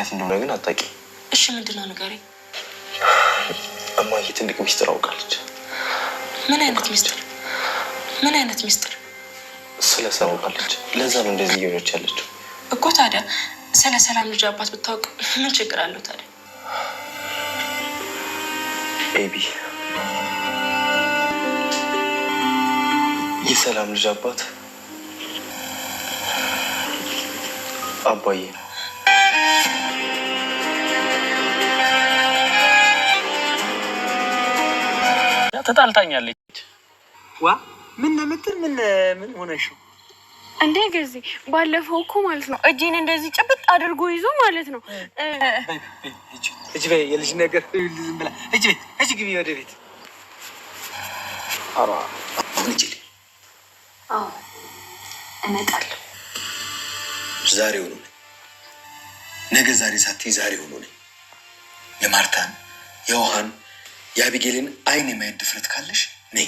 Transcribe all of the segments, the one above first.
ምክንያት እንደሆነ ግን አጣቂ። እሺ ምንድነው ንገረኝ። እማዬ ትልቅ ሚስጥር አውቃለች። ምን አይነት ሚስጥር? ምን አይነት ሚስጥር? ስለ ሰላም አውቃለች። ለዛ ነው እንደዚህ እየሆነች ያለችው እኮ። ታዲያ ስለ ሰላም ልጅ አባት ብታውቅ ምን ችግር አለው ታዲያ? ኤቢ የሰላም ልጅ አባት አባዬ ነው። ተጣልታኛለች። ዋ ምን ሆነሽ ነው እንዴ? ገዚ ባለፈው እኮ ማለት ነው እጄን እንደዚህ ጭብጥ አድርጎ ይዞ ማለት ነው። እጅ በይ የልጅ ነገር ዝም ብላ እጅ ግቢ ወደ ቤት። አራ ልጅ አዎ እመጣለሁ። ዛሬው ነው ነገ ዛሬ ሳትይ ዛሬው ነው። የማርታን የውሃን የአቢጌልን አይን የማየት ድፍረት ካለሽ ነይ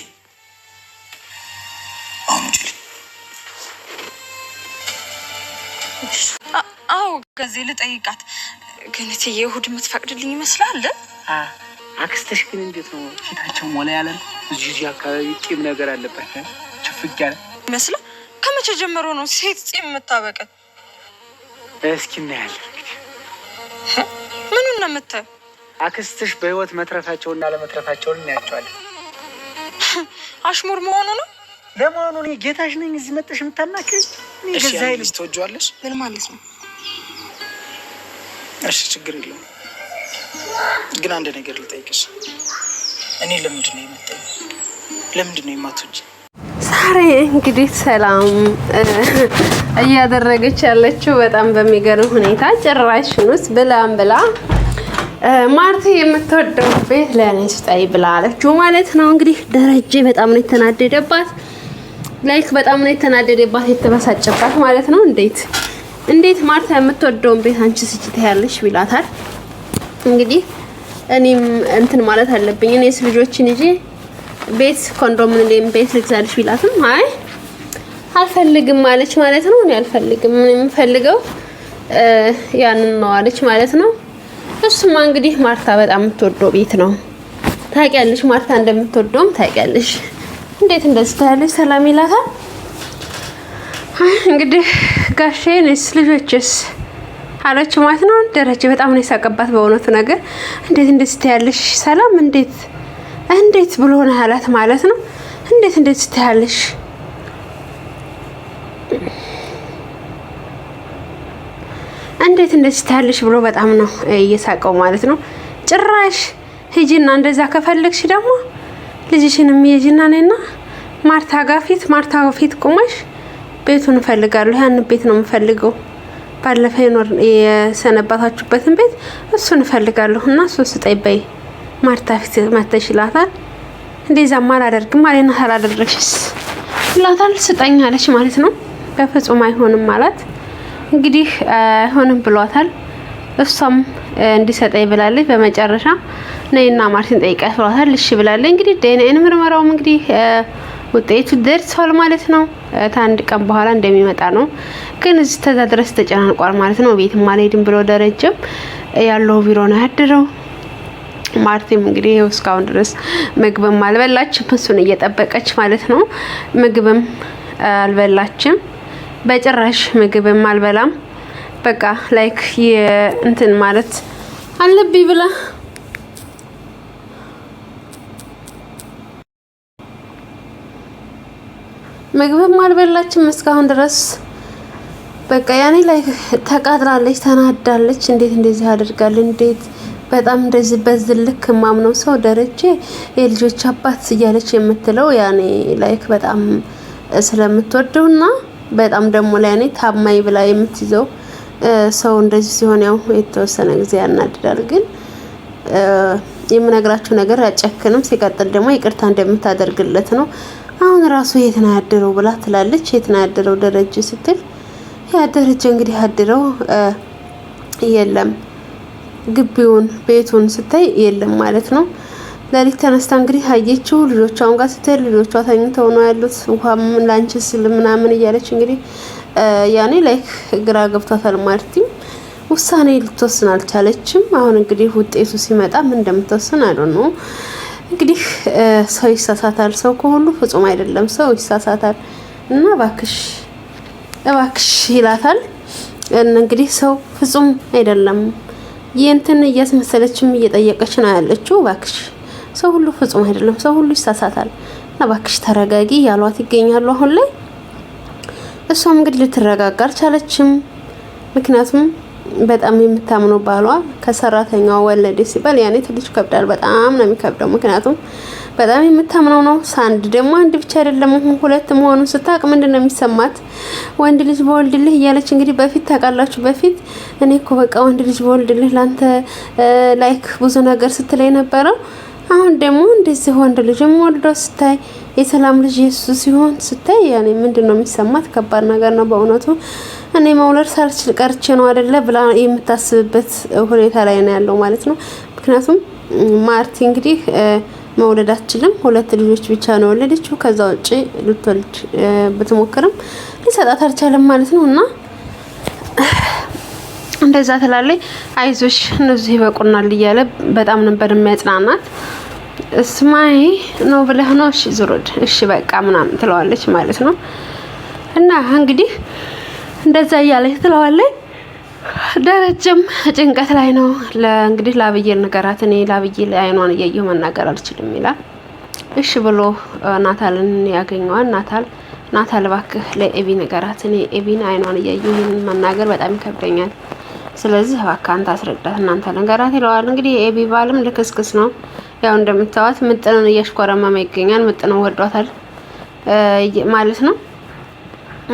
አሁን ውጭ። አዎ ገዚ ልጠይቃት ግን እትዬ እሑድ የምትፈቅድልኝ ይመስላል። አክስትሽ ግን እንዴት ነው ፊታቸው ሞላ ያለ እዚህ አካባቢ ጢም ነገር አለበት ችፍግ ያለ ይመስላል። ከመቼ ጀምሮ ነው ሴት ጢም የምታበቅል? እስኪ እናያለን። ምኑን ነው የምታየው? አክስትሽ በህይወት መትረፋቸውና ለመትረፋቸውን እናያቸዋለን። አሽሙር መሆኑ ነው። ለመሆኑ እኔ ጌታሽ ነኝ እዚህ መጥተሽ የምታናክሪ? እኔ ገዛ ይልስ ተወጇለሽ። ምን ማለት ነው? እሺ ችግር የለውም ግን አንድ ነገር ልጠይቅሽ። እኔ ለምንድን ነው የምትጠይቅ? ለምንድን ነው የማትወጂ? ዛሬ እንግዲህ ሰላም እያደረገች ያለችው በጣም በሚገርም ሁኔታ ጭራሽኑስ ብላም ብላ ማርቲ የምትወደው ቤት ለኔ ስጠይ ብላለችው ማለት ነው። እንግዲህ ደረጀ በጣም ነው የተናደደባት፣ ላይክ በጣም ነው የተናደደባት የተበሳጨባት ማለት ነው። እንዴት ማርታ የምትወደውን ቤት አንቺ ስጭት ያለሽ ቢላታል። እንግዲህ እኔም እንትን ማለት አለብኝ እኔስ ልጆችን ይዤ ቤት ኮንዶሚኒየም ቤት ልግዛልሽ ቢላትም አይ አልፈልግም ማለች ማለት ነው። እኔ አልፈልግም ምን የምፈልገው ያንን ነው አለች ማለት ነው። እሱማ እንግዲህ ማርታ በጣም የምትወደው ቤት ነው ታውቂያለሽ፣ ማርታ እንደምትወደውም ታውቂያለሽ። እንዴት እንደዚህ ታያለሽ ሰላም ይላታል። እንግዲህ ጋሼንስ ልጆችስ አለች ማለት ነው። ደረጀ በጣም ነው የሳቀባት በእውነቱ ነገር። እንዴት እንደዚህ ታያለሽ ሰላም እንዴት ብሎ ነው ያላት ማለት ነው። እንዴት እንደዚህ ታያለሽ እንዴት እንደዚህ ታያለሽ ብሎ በጣም ነው እየሳቀው ማለት ነው። ጭራሽ ሂጂና እንደዛ ከፈለግሽ ደግሞ ልጅሽንም ይጂና ነይና ማርታ ፊት ቆመሽ ቤቱን እፈልጋለሁ፣ ያን ቤት ነው የምፈልገው፣ ባለፈው የሰነበታችሁበትን ቤት እሱን እፈልጋለሁና እሱን ስጠይ በይ ማርታ ፊት መተሽ ይላታል። እንደዛማ አላደርግም አለና አላደረግሽስ ይላታል። ስጠኝ አለች ማለት ነው። በፍጹም አይሆንም ማለት እንግዲህ አይሆንም ብሏታል። እሷም እንዲሰጠኝ ብላለች። በመጨረሻ ነይና ማርቲን ጠይቃት ብሏታል። እሺ ብላለች። እንግዲህ ዲኤንኤ ምርመራውም እንግዲህ ውጤቱ ደርሷል ማለት ነው። ታንድ ቀን በኋላ እንደሚመጣ ነው። ግን እዚህ ተዛ ድረስ ተጨናንቋል ማለት ነው። ቤትም አልሄድም ብሎ ደረጀም ያለው ቢሮ ነው ያደረው። ማርቲም እንግዲህ እስካሁን ድረስ ምግብም አልበላችም፣ እሱን እየጠበቀች ማለት ነው። ምግብም አልበላችም በጭራሽ፣ ምግብም አልበላም በቃ ላይክ እንትን ማለት አለብኝ ብላ ምግብም አልበላችም እስካሁን ድረስ በቃ ያኔ ላይ ተቃጥላለች፣ ተናዳለች። እንዴት እንደዚህ አድርጋል? እንዴት በጣም እንደዚህ በዝልክ ማምነው ሰው ደረጀ የልጆች አባት እያለች የምትለው ያኔ ላይክ በጣም ስለምትወደውና በጣም ደግሞ ለያኔ ታማኝ ብላ የምትይዘው ሰው እንደዚህ ሲሆን ያው የተወሰነ ጊዜ ያናድዳል። ግን የምነግራችሁ ነገር አጨክንም። ሲቀጥል ደግሞ ይቅርታ እንደምታደርግለት ነው። አሁን ራሱ የት ነው ያደረው ብላ ትላለች። የት ነው ያደረው ደረጀ ስትል ያደረጀ እንግዲህ ያደረው የለም ግቢውን ቤቱን ስታይ የለም ማለት ነው። ለሊት ተነስታ እንግዲህ አየችው ልጆቿን ጋር ስትል ልጆቿ ተኝተው ነው ያሉት። ውሃም ላንቺስ ምናምን እያለች እንግዲህ ያኔ ላይክ ግራ ገብቷታል። ማርቲም ውሳኔ ልትወስን አልቻለችም። አሁን እንግዲህ ውጤቱ ሲመጣ ምን እንደምትወስን አይደል ነው። እንግዲህ ሰው ይሳሳታል። ሰው ከሁሉ ፍጹም አይደለም። ሰው ይሳሳታል እና እባክሽ ይላታል። እንግዲህ ሰው ፍጹም አይደለም። ይንትን እያስመሰለችም እየጠየቀች ነው ያለችው። እባክሽ ሰው ሁሉ ፍጹም አይደለም። ሰው ሁሉ ይሳሳታል እና እባክሽ ተረጋጊ ያሏት ይገኛሉ አሁን ላይ። እሷም እንግዲህ ልትረጋጋ አልቻለችም። ምክንያቱም በጣም የምታምነው ባሏ ከሰራተኛዋ ወለደ ሲባል ያኔ ትንሽ ከብዳል። በጣም ነው የሚከብደው። ምክንያቱም በጣም የምታምነው ነው። ሳንድ ደግሞ አንድ ብቻ አይደለም ሁለት መሆኑን ስታቅ ምንድነው የሚሰማት? ወንድ ልጅ በወልድልህ እያለች እንግዲህ በፊት ታውቃላችሁ፣ በፊት እኔ እኮ በቃ ወንድ ልጅ በወልድልህ ላንተ ላይክ ብዙ ነገር ስትለኝ ነበረው። አሁን ደግሞ እንደዚህ ወንድ ልጅ ወልዶ ስታይ የሰላም ልጅ ኢየሱስ ሲሆን ስታይ ያኔ ምንድነው የሚሰማት? ከባድ ነገር ነው በእውነቱ። እኔ መውለድ ሳልችል ቀርቼ ነው አይደለ ብላ የምታስብበት ሁኔታ ላይ ነው ያለው ማለት ነው። ምክንያቱም ማርቲ እንግዲህ መውለድ አትችልም። 2 ልጆች ብቻ ነው ወለደችው። ከዛ ውጪ ልትወልድ ብትሞክርም ሊሰጣት አልቻለም ማለት ነው። እና እንደዛ ትላለች። አይዞሽ እነዚህ ይበቁናል እያለ በጣም ነበር የሚያጽናናት። ስማይ ነው ብለህ ነው እሺ ዝሩድ እሺ በቃ ምናምን ትለዋለች ማለት ነው። እና እንግዲህ እንደዛ እያለች ትለዋለች። ደረጀም ጭንቀት ላይ ነው። እንግዲህ ላብዬ ነገራት። እኔ ላብዬ አይኗን እያየሁ መናገር አልችልም ይላል። እሺ ብሎ ናታልን ያገኘዋል። ናታል እባክህ ለኤቢ ነገራት። እኔ ኤቢን አይኗን እያየሁ ይሄን መናገር በጣም ይከብደኛል። ስለዚህ እባክህ አንተ አስረዳት፣ እናንተ ነገራት ይለዋል። እንግዲህ የኤቢ ባልም ልክስክስ ነው። ያው እንደምታዋት ምጥንን እያሽኮረመመ ይገኛል። ምጥንን ወዷታል ማለት ነው።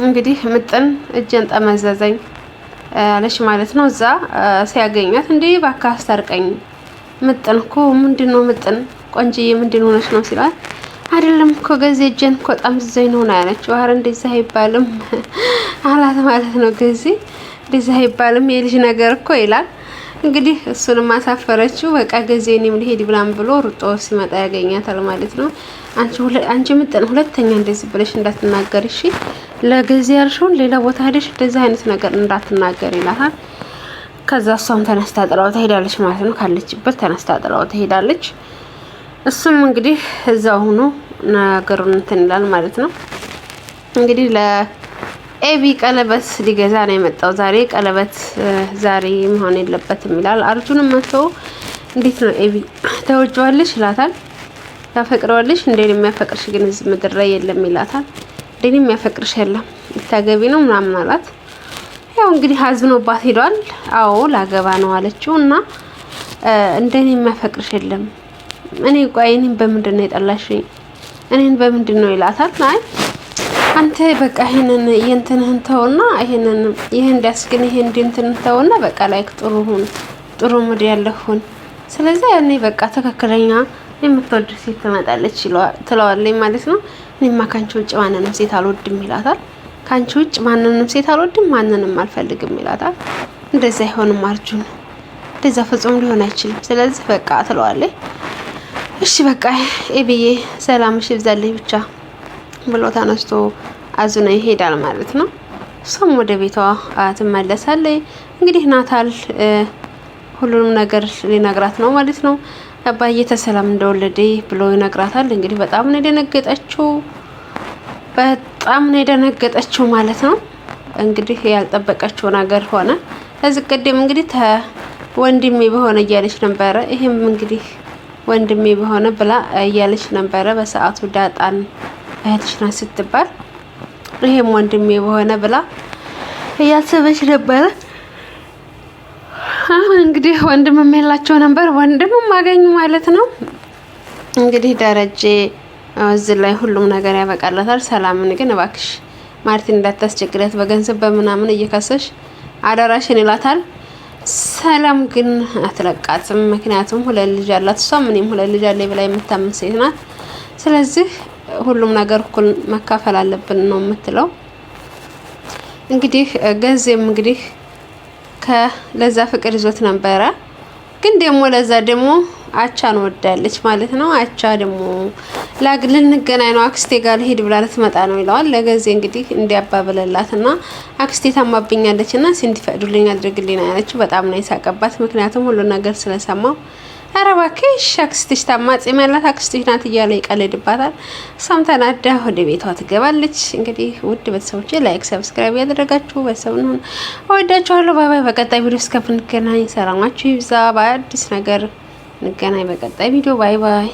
እንግዲህ ምጥን እጄን ጠመዘዘኝ አለች ማለት ነው። እዛ ሲያገኛት እንዴ እባክህ አስታርቀኝ፣ ምጥን እኮ ምንድነው ምጥን ቆንጆዬ ምንድን ሆነሽ ነው ሲላት፣ አይደለም እኮ ገዜ እጄን እኮ ጠምዝዘኝ ነው ያለችው። ኧረ እንደዛ አይባልም አላት ማለት ነው። ገዜ እንደዛ አይባልም የልጅ ነገር እኮ ይላል። እንግዲህ እሱንም አሳፈረችው። በቃ ገዜ እኔም ልሄድ ብላም ብሎ ሩጦ ሲመጣ ያገኛታል ማለት ነው። አንቺ ምጥን ሁለተኛ እንደዚህ ብለሽ እንዳትናገር እሺ፣ ለገዜ ያልሽውን ሌላ ቦታ ሄደሽ እንደዚህ አይነት ነገር እንዳትናገር ይላታል። ከዛ እሷም ተነስታ ጥላው ትሄዳለች ማለት ነው። ካለችበት ተነስታ ጥላው ትሄዳለች። እሱም እንግዲህ እዛው ሆኖ ነገሩን እንትን ይላል ማለት ነው። እንግዲህ ለኤቢ ቀለበት ሊገዛ ነው የመጣው ዛሬ። ቀለበት ዛሬ መሆን የለበትም ይላል። አርጁንም መጥቶ እንዴት ነው ኤቢ ተወጇለሽ ይላታል። ታፈቅረዋለሽ እንዴ? የሚያፈቅርሽ ግን እዚህ ምድር ላይ የለም ይላታል። እንዴ የሚያፈቅርሽ የለም ልታገቢ ነው ምናምን አላት። ያው እንግዲህ አዝኖባት ሄዷል። አዎ ላገባ ነው አለችው። እና እንደኔ የሚያፈቅርሽ የለም። እኔ ቆይ እኔን በምንድን ነው የጠላሽኝ? እኔን በምንድን ነው ይላታል። አይ አንተ በቃ ይሄንን የእንትንህን ተውና ይሄን ዳስግን ይሄን እንትን ተውና በቃ ላይክ ጥሩ ሙድ ያለሁን። ስለዚህ ያኔ በቃ ትክክለኛ የምትወድ ሴት ትመጣለች ትለዋለች ማለት ነው። እኔማ ካንቺ ውጭ ማንንም ሴት አልወድም ይላታል። ካንቺ ውጭ ማንንም ሴት አልወድም ማንንም አልፈልግም ይላታል። እንደዛ አይሆንም አርጁን፣ እንደዛ ፍጹም ሊሆን አይችልም። ስለዚህ በቃ ትለዋለች። እሺ በቃ ኤቢዬ ሰላምሽ ይብዛልኝ ብቻ ብሎ ተነስቶ አዝኖ ይሄዳል ማለት ነው። እሷም ወደ ቤቷ ትመለሳለች። እንግዲህ ናታል ሁሉንም ነገር ሊነግራት ነው ማለት ነው። አባዬ ተሰላም እንደወለደ ብሎ ይነግራታል። እንግዲህ በጣም ነው የደነገጠችው ማለት ነው። እንግዲህ ያልጠበቀችው ነገር ሆነ። ከዚህ ቀደም እንግዲህ ወንድሜ በሆነ እያለች ነበረ። ይሄም እንግዲህ ወንድሜ በሆነ ብላ እያለች ነበረ። በሰዓቱ ዳጣን እህትሽ ናት ስትባል ይሄም ወንድሜ በሆነ ብላ እያሰበች ነበረ። አሁን እንግዲህ ወንድምም የላቸው ነበር፣ ወንድምም አገኙ ማለት ነው። እንግዲህ ደረጀ እዚህ ላይ ሁሉም ነገር ያበቃላታል። ሰላምን ግን እባክሽ ማርቲን እንዳታስቸግሪያት በገንዘብ በምናምን እየከሰሽ አደራሽን ይላታል። ሰላም ግን አትለቃትም። ምክንያቱም 2 ልጅ አላት እሷ ምንም 2 ልጅ አለኝ ብላ የምታምን ሴት ናት። ስለዚህ ሁሉም ነገር እኩል መካፈል አለብን ነው የምትለው። እንግዲህ ገዜም እንግዲህ ለዛ ፍቅር ይዞት ነበረ። ግን ደግሞ ለዛ ደግሞ አቻን ወዳለች ማለት ነው። አቻ ደግሞ ልንገናኝ ነው አክስቴ ጋር ልሄድ ብላ ልትመጣ ነው ይለዋል። ለገዜ እንግዲህ እንዲያባብለላትና አክስቴ ታማብኛለችና እንዲፈቅዱልኝ አድርግልኝ ያለችው በጣም ነው የሳቀባት። ምክንያቱም ሁሉ ነገር ስለሰማው ኧረ እባክሽ አክስትሽ ታማጽም ያላት አክስትሽ ናት እያለ ይቀልድባታል። እሷም ተናዳ ወደ ቤቷ ትገባለች። እንግዲህ ውድ ቤተሰቦቼ ላይክ ሰብስክራይብ ያደረጋችሁ በሰውን ወዳችኋለሁ። ባይ ባይ። በቀጣይ ቪዲዮ እስከምንገናኝ ሰላማችሁ ይብዛ። በአዲስ ነገር እንገናኝ በቀጣይ ቪዲዮ። ባይ ባይ።